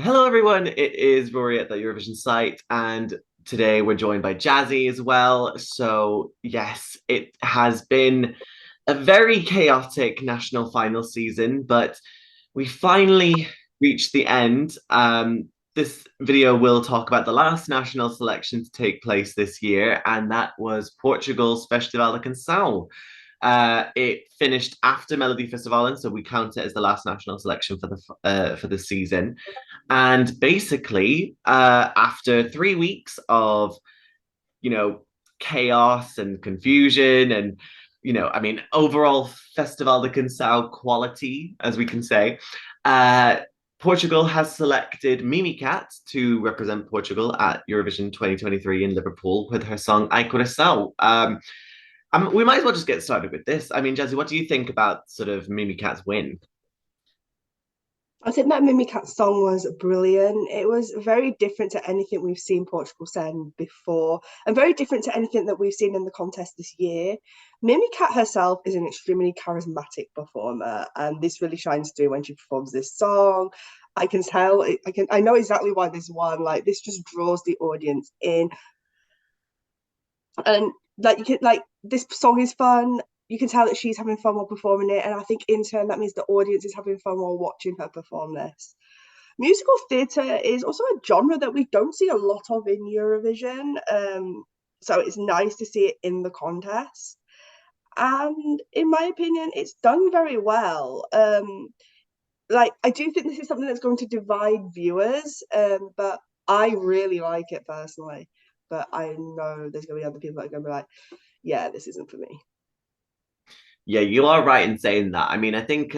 Hello, everyone. It is Rory at the Eurovision site, and today we're joined by Jazzy as well. So, yes, it has been a very chaotic national final season, but we finally reached the end. This video will talk about the last national selection to take place this year, and that was Portugal's Festival de Canção. It finished after Melody Festival, and so we count it as the last national selection for the season. And basically, after 3 weeks of you know chaos and confusion, and overall Festival de Canção quality, as we can say, uh, Portugal has selected Mimicat to represent Portugal at Eurovision 2023 in Liverpool with her song "Ai Coração." We might as well just get started with this. I mean, Jazzy, what do you think about sort of Mimicat's win? I think that Mimicat song was brilliant. It was very different to anything we've seen Portugal send before, and very different to anything that we've seen in the contest this year. Mimicat herself is an extremely charismatic performer, and this really shines through when she performs this song. I can tell, I know exactly why this won. Like this just draws the audience in, and like you can like this song is fun. You can tell that she's having fun while performing it, and I think in turn that means the audience is having fun while watching her perform this. Musical theatre is also a genre that we don't see a lot of in Eurovision, so it's nice to see it in the contest. And in my opinion, it's done very well. Like I do think this is something that's going to divide viewers, but I really like it personally. But I know there's going to be other people that are going to be like, yeah, this isn't for me. Yeah, you are right in saying that. I mean, I think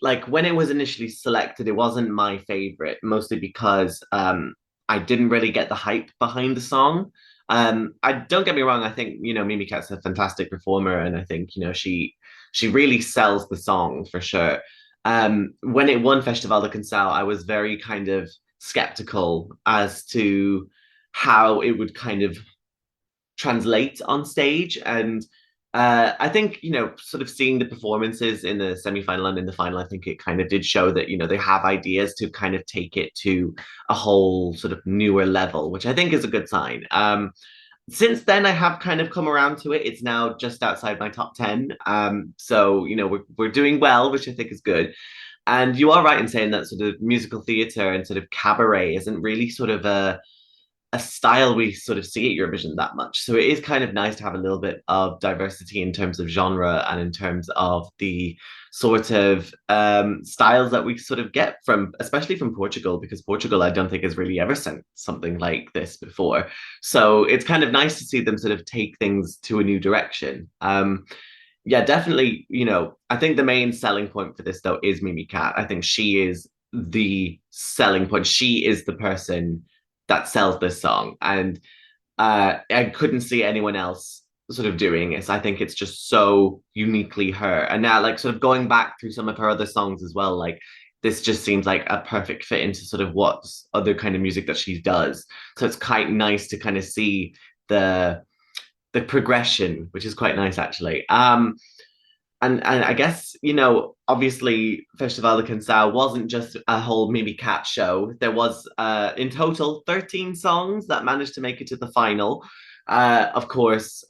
like when it was initially selected, it wasn't my favorite, mostly because I didn't really get the hype behind the song. I don't get me wrong, I think Mimi Cat's a fantastic performer, and I think she really sells the song for sure. When it won Festival de Canção, I was very kind of skeptical as to how it would kind of translate on stage. And I think, sort of seeing the performances in the semi-final and in the final, I think it kind of did show that, they have ideas to kind of take it to a whole sort of newer level, which I think is a good sign. Since then, I have kind of come around to it. It's now just outside my top 10. So, we're doing well, which I think is good. And you are right in saying that sort of musical theatre and sort of cabaret isn't really sort of a style we sort of see at Eurovision that much. So it is kind of nice to have a little bit of diversity in terms of genre and in terms of the sort of styles that we sort of get from, especially from Portugal, because Portugal, I don't think has really ever sent something like this before. So it's kind of nice to see them sort of take things to a new direction. Yeah, definitely. I think the main selling point for this though is Mimi Cat. I think she is the selling point. She is the person that sells this song, and I couldn't see anyone else sort of doing it. So I think it's just so uniquely her. And now, like, sort of going back through some of her other songs as well, like this just seems like a perfect fit into sort of what other kind of music that she does. So it's quite nice to kind of see the the progression, which is quite nice actually. And I guess, obviously Festival de Canção wasn't just a whole Mimi Cat show. There was in total 13 songs that managed to make it to the final. Of course,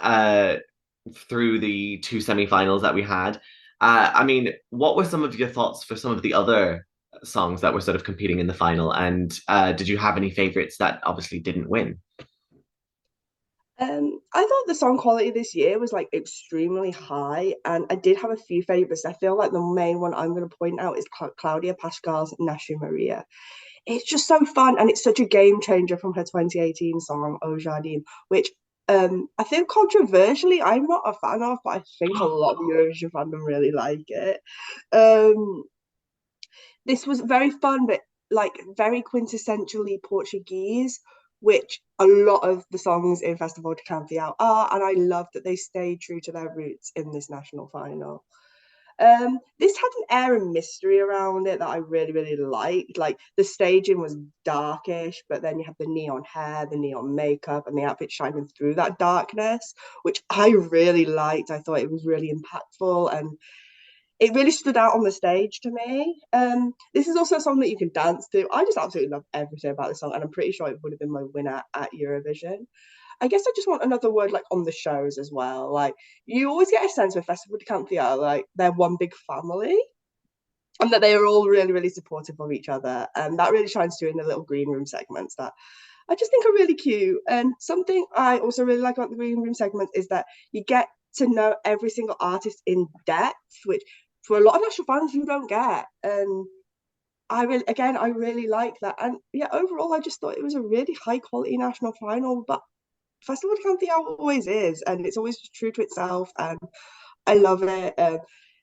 through the two semi-finals that we had. I mean, what were some of your thoughts for some of the other songs that were sort of competing in the final? And did you have any favorites that obviously didn't win? I thought the song quality this year was like extremely high, and I did have a few favorites. I feel like the main one I'm going to point out is Claudia Pascal's Nasce Maria. It's just so fun, and it's such a game changer from her 2018 song "O Jardim," which I think controversially I'm not a fan of, but I think a lot of Eurovision fandom really like it. Um, this was very fun, but like very quintessentially Portuguese, which a lot of the songs in Festival de Canção are, and I love that they stayed true to their roots in this national final. This had an air of mystery around it that I really, really liked. Like the staging was darkish, but then you have the neon hair, the neon makeup, and the outfit shining through that darkness, which I really liked. I thought it was really impactful, and it really stood out on the stage to me. This is also a song that you can dance to. I just absolutely love everything about this song, and I'm pretty sure it would have been my winner at Eurovision. I guess I just want another word like on the shows as well. Like you always get a sense with Festival de Canción, like they're one big family and that they are all really, really supportive of each other. And that really shines through in the little green room segments that I just think are really cute. And something I also really like about the green room segments is that you get to know every single artist in depth, which for a lot of national fans you don't get. And I really like that. And yeah, overall, I just thought it was a really high quality national final. But Festival de Canción always is, and it's always true to itself. And I love it.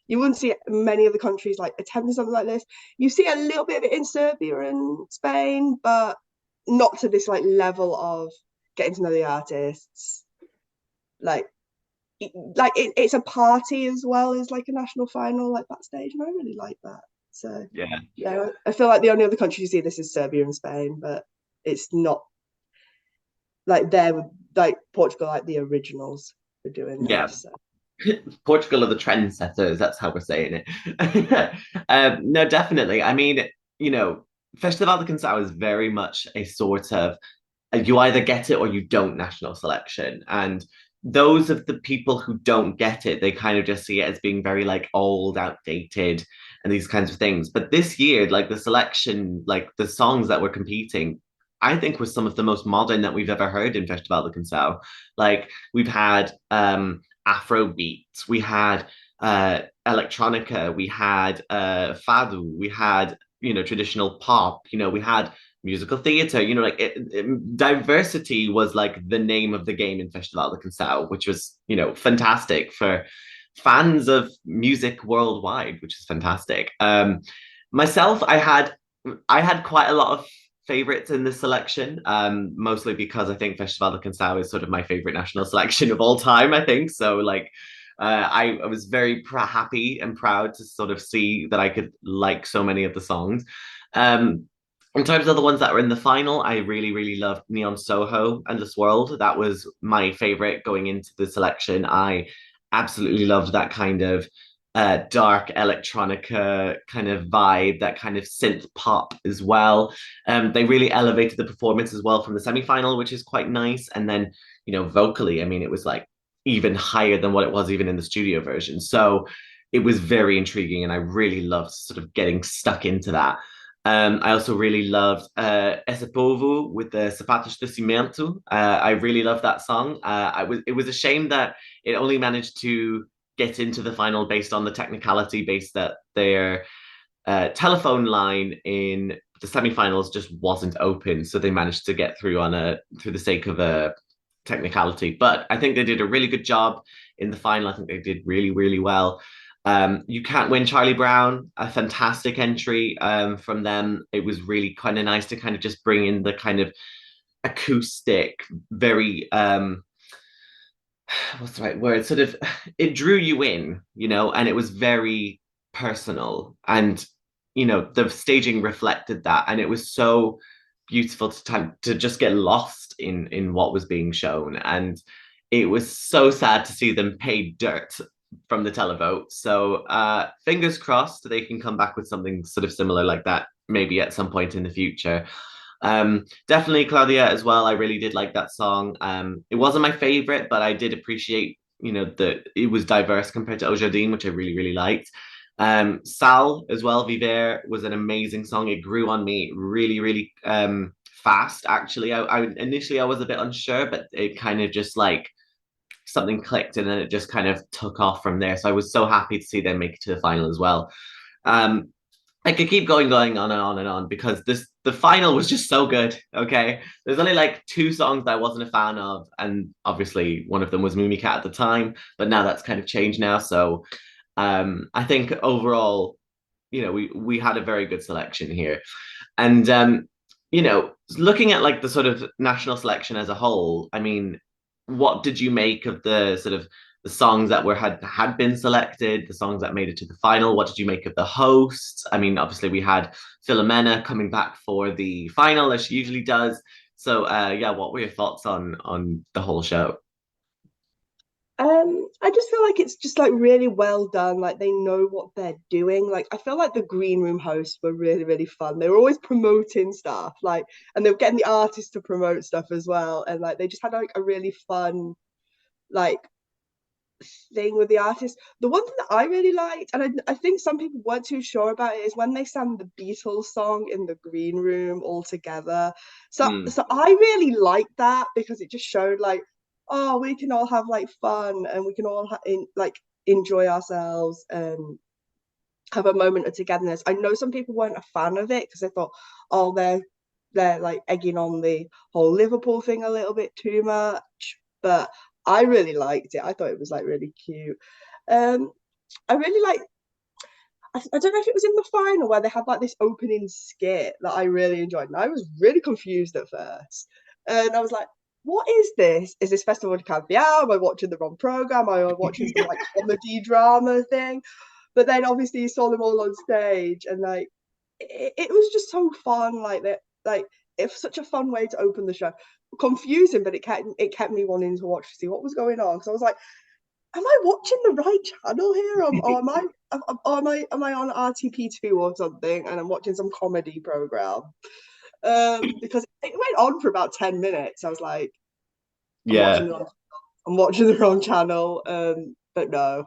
You wouldn't see many of the countries like attempting something like this. You see a little bit of it in Serbia and Spain, but not to this like level of getting to know the artists. Like, it's a party as well as like a national final, like backstage, and I really like that. So Yeah. yeah, I feel like the only other country you see this is Serbia and Spain, but it's not like they're like Portugal, like the originals for doing Yeah. this. So. Portugal are the trendsetters. That's how we're saying it. No, definitely. I mean, you know, Festival de Canção is very much a sort of you either get it or you don't national selection. And those of the people who don't get it, they kind of just see it as being very like old, outdated, and these kinds of things. But this year, like the selection, like the songs that were competing, I think was some of the most modern that we've ever heard in Festival de Canção. Like we've had Afro beats, we had electronica, we had fado, we had traditional pop, we had musical theater, diversity was like the name of the game in Festival de Canção, which was fantastic for fans of music worldwide, which is fantastic. Myself, I had quite a lot of favorites in this selection, mostly because I think Festival de Canção is sort of my favorite national selection of all time, I think. So like I was very happy and proud to sort of see that I could like so many of the songs. In terms of the ones that were in the final, I really, really loved Neon Soho and This World. That was my favorite going into the selection. I absolutely loved that kind of dark electronica kind of vibe, that kind of synth pop as well. They really elevated the performance as well from the semi-final, which is quite nice. And then, vocally, I mean, it was like even higher than what it was even in the studio version. So it was very intriguing, and I really loved sort of getting stuck into that. I also really loved Esse Povo with the Sapatos de Cimento. I really loved that song. It was a shame that it only managed to get into the final based on the technicality based that their telephone line in the semifinals just wasn't open, so they managed to get through through the sake of a technicality. But I think they did a really good job in the final. I think they did really, really well. You Can't Win Charlie Brown, a fantastic entry from them. It was really kind of nice to kind of just bring in the kind of acoustic, very what's the right word? Sort of, it drew you in, and it was very personal. And, the staging reflected that. And it was so beautiful to just get lost in what was being shown. And it was so sad to see them pay dirt from the televote. So fingers crossed they can come back with something sort of similar like that, maybe at some point in the future. Definitely Claudia as well. I really did like that song. It wasn't my favorite, but I did appreciate, that it was diverse compared to Au Jardim, which I really, really liked. Sal as well, Viver was an amazing song. It grew on me really, really fast, actually. Initially I was a bit unsure, but it kind of just like something clicked, and then it just kind of took off from there. So I was so happy to see them make it to the final as well. I could keep going on and on and on because the final was just so good. Okay, there's only like two songs that I wasn't a fan of, and obviously one of them was Mimicat at the time, but now that's kind of changed now. So I think overall, we had a very good selection here, and looking at like the sort of national selection as a whole, I mean, what did you make of the sort of the songs that had been selected, the songs that made it to the final? What did you make of the hosts? I mean, obviously we had Filomena coming back for the final as she usually does. So yeah, what were your thoughts on the whole show? I just feel like it's just like really well done. Like they know what they're doing. Like I feel like the green room hosts were really, really fun. They were always promoting stuff, like, and they were getting the artists to promote stuff as well. And like they just had like a really fun like thing with the artist. The one thing that I really liked, and I think some people weren't too sure about it, is when they sang the Beatles song in the green room all together. So Mm. so I really liked that because it just showed like, oh, we can all have like fun and we can all like enjoy ourselves and have a moment of togetherness. I know some people weren't a fan of it because they thought, oh, they're like egging on the whole Liverpool thing a little bit too much, but I really liked it. I thought it was like really cute. Um, I really like. I don't know if it was in the final where they had like this opening skit that I really enjoyed, and I was really confused at first, and I was like, "What is this? Is this Festival de Caviar? Am I watching the wrong program? Am I watching some like comedy drama thing?" But then obviously you saw them all on stage, and like it was just so fun. Like that, like it's such a fun way to open the show. Confusing, but it kept me wanting to watch to see what was going on. Because I was like, am I watching the right channel here, or am I on RTP2 or something, and I'm watching some comedy program? Because it went on for about 10 minutes. I was like, I'm Yeah. watching the wrong, I'm watching the wrong channel. But no.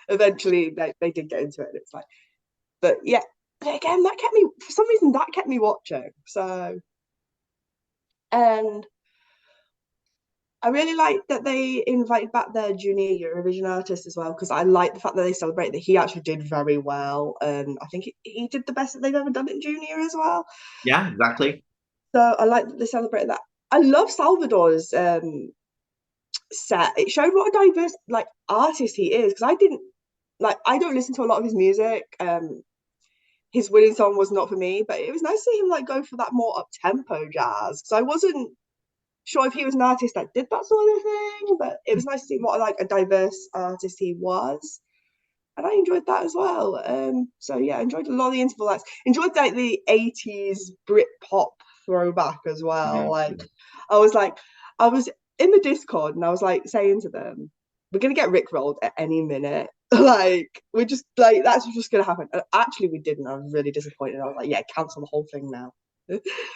Eventually they did get into it, and it's like, but yeah. But again, that kept me for some reason that kept me watching. So and I really like that they invited back their junior Eurovision artist as well because I like the fact that they celebrate that he actually did very well. I think he did the best that they've ever done in junior as well. Yeah, exactly. So I like that they celebrate that. I love Salvador's set. It showed what a diverse like artist he is because I don't listen to a lot of his music. His winning song was not for me, but it was nice to see him like go for that more up tempo jazz because I wasn't sure if he was an artist that did that sort of thing, but it was nice to see what like a diverse artist he was. And I enjoyed that as well. So yeah, I enjoyed a lot of the interval acts. Enjoyed like the 80s Brit pop throwback as well. Mhm. I was like, I was in the Discord and I was like saying to them, we're gonna get rickrolled at any minute. Like we're just like that's just gonna happen. And actually we didn't. I was really disappointed. I was like, yeah, cancel the whole thing now.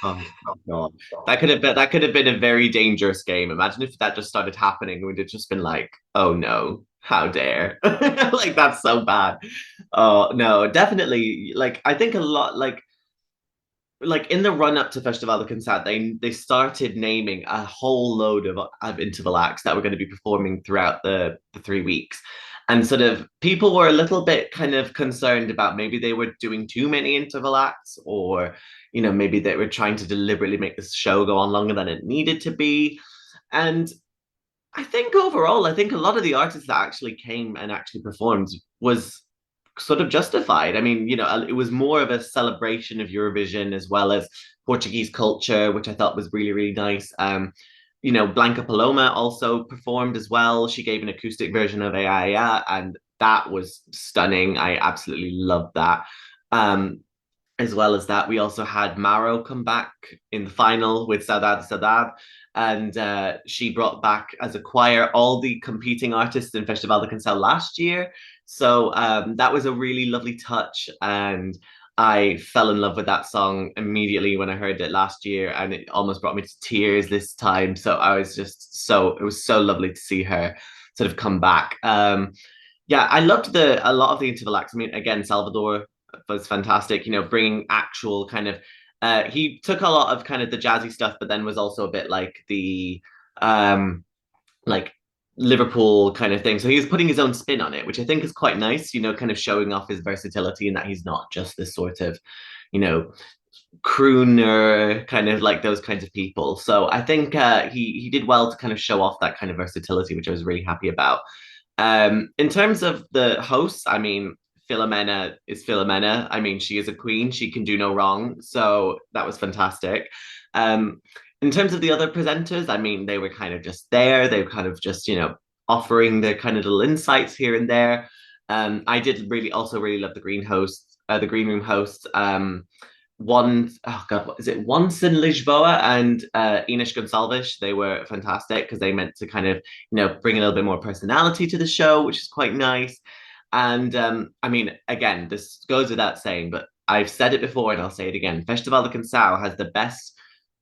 Oh God. That could have been a very dangerous game. Imagine if that just started happening. We'd have just been like, oh no, how dare. Like that's so bad. Oh no, definitely. Like I think a lot like in the run up to Festival de Canção, they started naming a whole load of interval acts that were going to be performing throughout the 3 weeks. And sort of people were a little bit kind of concerned about maybe they were doing too many interval acts, or maybe they were trying to deliberately make this show go on longer than it needed to be. And I think overall, I think a lot of the artists that actually came and actually performed was sort of justified. I mean, it was more of a celebration of Eurovision as well as Portuguese culture, which I thought was really, really nice. Blanca Paloma also performed as well. She gave an acoustic version of Aya, and that was stunning. I absolutely loved that. As well as that, we also had Maro come back in the final with Saudade Saudade, and she brought back as a choir all the competing artists in Festival de Cancel last year. So that was a really lovely touch, and I fell in love with that song immediately when I heard it last year, and it almost brought me to tears this time. So I was just it was so lovely to see her sort of come back. Yeah, I loved a lot of the interval acts. I mean, again, Salvador was fantastic. Bringing actual kind of. He took a lot of kind of the jazzy stuff, but then was also a bit like the like Liverpool kind of thing. So he was putting his own spin on it, which I think is quite nice. Kind of showing off his versatility and that he's not just this sort of, you know, crooner kind of like those kinds of people. So I think he did well to kind of show off that kind of versatility, which I was really happy about. In terms of the hosts, I mean, Philomena is Philomena. I mean, she is a queen. She can do no wrong. So that was fantastic. In terms of the other presenters, I mean, they were kind of just there. They were kind of just, offering their kind of little insights here and there. I did really also really love the green hosts, the green room hosts. oh god, what is it? Once in Lisboa and Ines Gonçalves, they were fantastic because they meant to kind of, bring a little bit more personality to the show, which is quite nice. And I mean, again, this goes without saying, but I've said it before and I'll say it again. Festival de Canção has the best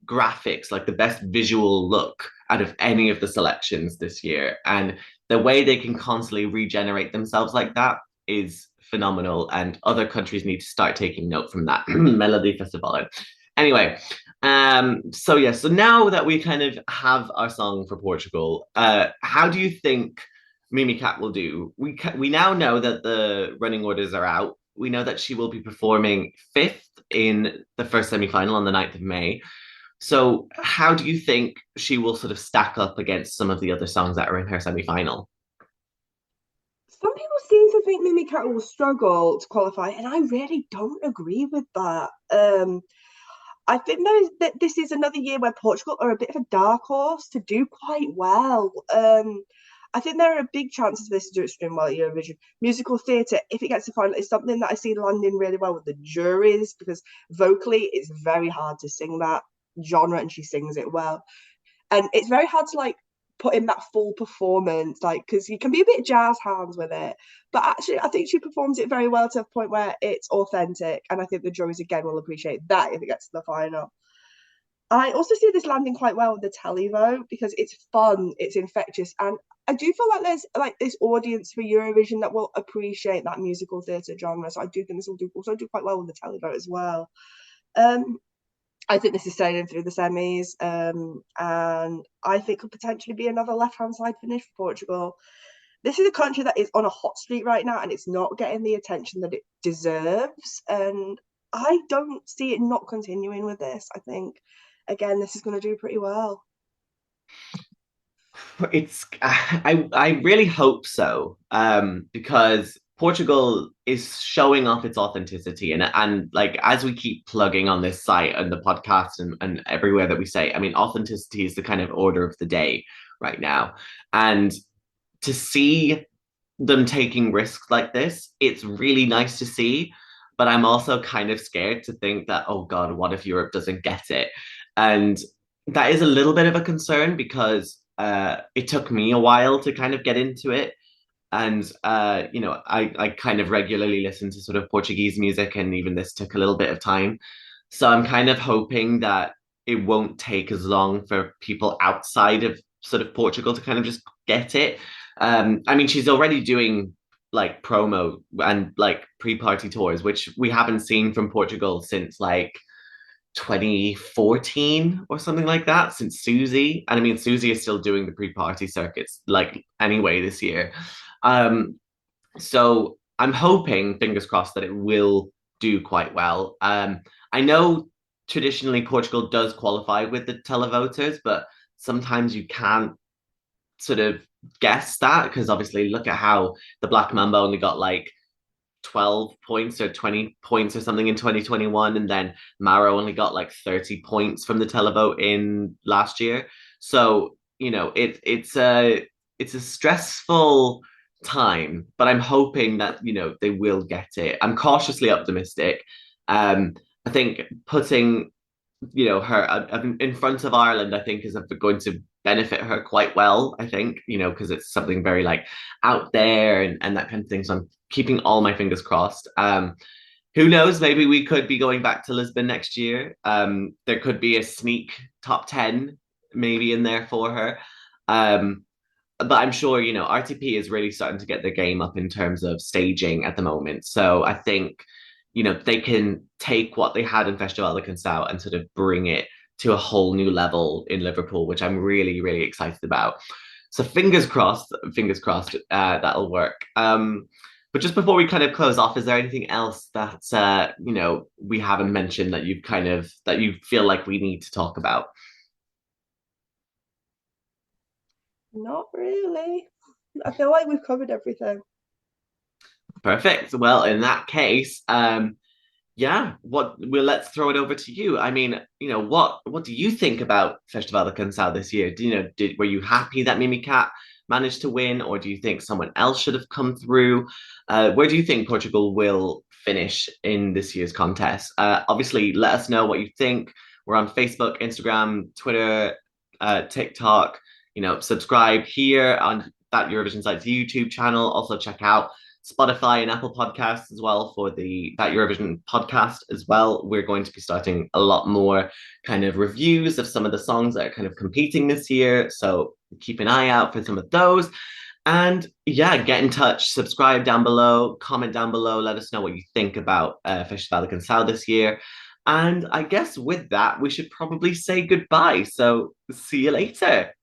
graphics, like the best visual look out of any of the selections this year. And the way they can constantly regenerate themselves like that is phenomenal. And other countries need to start taking note from that. Melody Festival. Anyway, so yeah, so now that we kind of have our song for Portugal, how do you think Mimicat will do? We now know that the running orders are out. We know that she will be performing fifth in the first semi-final on the 9th of May. So, how do you think she will sort of stack up against some of the other songs that are in her semi-final? Some people seem to think Mimicat will struggle to qualify, and I really don't agree with that. I think that this is another year where Portugal are a bit of a dark horse to do quite well. I think there are big chances for this to do extremely well at Eurovision. Musical theatre, if it gets to final, is something that I see landing really well with the juries because vocally it's very hard to sing that genre and she sings it well. And it's very hard to like put in that full performance, like because you can be a bit jazz hands with it. But actually, I think she performs it very well to a point where it's authentic, and I think the juries again will appreciate that if it gets to the final. I also see this landing quite well with the televote because it's fun, it's infectious, and I do feel like there's like this audience for Eurovision that will appreciate that musical theatre genre. So I do think this will also do quite well with the televote as well. Um, I think this is sailing through the semis, and I think could potentially be another left-hand side finish for Portugal. This is a country that is on a hot streak right now, and it's not getting the attention that it deserves. And I don't see it not continuing with this. I think, again, this is going to do pretty well. I really hope so, because Portugal is showing off its authenticity, and like as we keep plugging on this site and the podcast and everywhere that we say, I mean, authenticity is the kind of order of the day right now, and to see them taking risks like this, it's really nice to see. But I'm also kind of scared to think that, oh God, what if Europe doesn't get it? And that is a little bit of a concern because it took me a while to kind of get into it. And I kind of regularly listen to sort of Portuguese music, and even this took a little bit of time. So I'm kind of hoping that it won't take as long for people outside of sort of Portugal to kind of just get it. I mean, she's already doing like promo and like pre-party tours, which we haven't seen from Portugal since like 2014 or something like that, since Susie. And I mean, Susie is still doing the pre-party circuits like anyway this year. So I'm hoping, fingers crossed, that it will do quite well. I know traditionally Portugal does qualify with the televoters, but sometimes you can't sort of guess that because obviously look at how the Black Mamba only got like 12 points or 20 points or something in 2021, and then Maro only got like 30 points from the televote in last year. So it's a stressful time, but I'm hoping that they will get it. I'm cautiously optimistic. I think putting her in front of Ireland, I think is going to benefit her quite well. I think because it's something very like out there and that kind of thing. So I'm keeping all my fingers crossed. Who knows? Maybe we could be going back to Lisbon next year. There could be a sneak top 10 maybe in there for her. But I'm sure, RTP is really starting to get their game up in terms of staging at the moment. So I think, they can take what they had in Festival de Canção and sort of bring it to a whole new level in Liverpool, which I'm really, really excited about. So fingers crossed, that'll work. But just before we kind of close off, is there anything else that we haven't mentioned that that you feel like we need to talk about? Not really. I feel like we've covered everything. Perfect. Well, in that case, yeah, let's throw it over to you. I mean, what do you think about Festival de Canção this year? Were you happy that Mimicat managed to win, or do you think someone else should have come through? Where do you think Portugal will finish in this year's contest. Obviously, let us know what you think. We're on Facebook, Instagram, Twitter, TikTok. Subscribe here on that Eurovision Site's YouTube channel. Also check out Spotify and Apple Podcasts as well for the That Eurovision podcast as well. We're going to be starting a lot more kind of reviews of some of the songs that are kind of competing this year. So keep an eye out for some of those. And yeah, get in touch, subscribe down below, comment down below, let us know what you think about Festival de Canção this year. And I guess with that, we should probably say goodbye. So see you later.